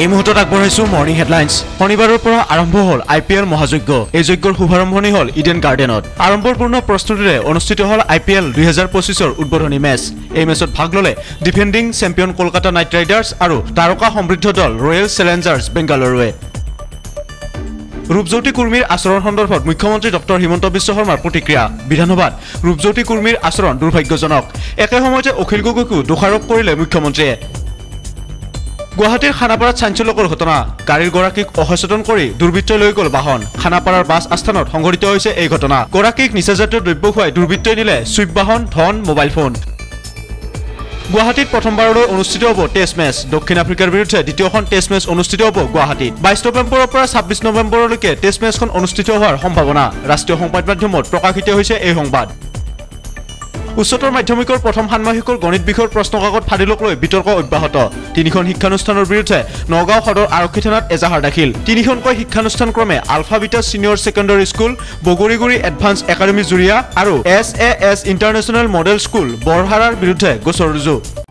এই মুহূৰ্তত আগবঢ়াইছো মৰ্নিং হেডলাইন্স। শনিবাৰৰ পৰা আৰম্ভ হ'ল IPL মহাযজ্ঞ। এই যজ্ঞৰ শুভাৰম্ভণি হ'ল ইডেন গাৰ্ডেনত। আড়ম্বৰপূৰ্ণ প্ৰস্তুতিৰে অনুষ্ঠিত হ'ল IPL 2025ৰ উদ্বোধনী মেচ। এই মেচত ভাগ ল'লে defending champion Kolkata night riders আৰু তাৰকা সমৃদ্ধ দল ৰয়েল চেলেঞ্জাৰ্ছ বেংগালুৰুৱে। ৰূপজ্যোতি কুৰ্মীৰ আচৰণ সন্দৰ্ভত মুখ্যমন্ত্ৰী ডক্টৰ হিমন্ত বিশ্ব শৰ্মাৰ প্ৰতিক্ৰিয়া। বিধানসভাত ৰূপজ্যোতি কুৰ্মীৰ আচৰণ দুৰ্ভাগ্যজনক। একে সময়তে অখিল গগৈকো দোষাৰোপ কৰিলে মুখ্যমন্ত্ৰীয়ে। গুৱাহাটীৰ খানাপাৰাত চাঞ্চল্যকৰ ঘটনা। গাড়ীৰ গৰাকীক অসচেতন কৰি দুৰ্বৃত্তই লৈ গ'ল বাহন। খানাপাৰাৰ বাছ আস্থানত সংঘটিত হৈছে এই ঘটনা। গৰাকীক নিচাজাতীয় দ্ৰব্য খুৱাই দুৰ্বৃত্তই নিলে চুইপ বাহন, ধন, মোবাইল ফোন। গুৱাহাটীত প্ৰথমবাৰলৈ অনুষ্ঠিত হ'ব টেষ্ট মেচ। দক্ষিণ আফ্ৰিকাৰ বিৰুদ্ধে দ্বিতীয়খন টেষ্ট মেচ অনুষ্ঠিত হ'ব গুৱাহাটীত। 22 নৱেম্বৰৰ পৰা 26 নৱেম্বৰলৈকে টেষ্ট মেচখন অনুষ্ঠিত হোৱাৰ সম্ভাৱনা। ৰাষ্ট্ৰীয় সংবাদ মাধ্যমত প্ৰকাশিত হৈছে এই সংবাদ। উচ্চতৰ মাধ্যমিকৰ প্ৰথম ষান্মাসিকৰ গণিত বিষয়ৰ প্ৰশ্নকাকত ফাদিলক লৈ বিতৰ্ক অব্যাহত। 3খন শিক্ষানুষ্ঠানৰ বিৰুদ্ধে নগাঁও সদৰ আৰক্ষী থানাত এজাহাৰ দাখিল। 3খনকৈ শিক্ষানুষ্ঠান ক্ৰমে alpha beta senior secondary school, Bogoriguri advance academy Juria আৰু SAS ইণ্টাৰনেশ্যনেল মডেল স্কুল বৰহাৰাৰ বিৰুদ্ধে গোচৰ ৰুজু।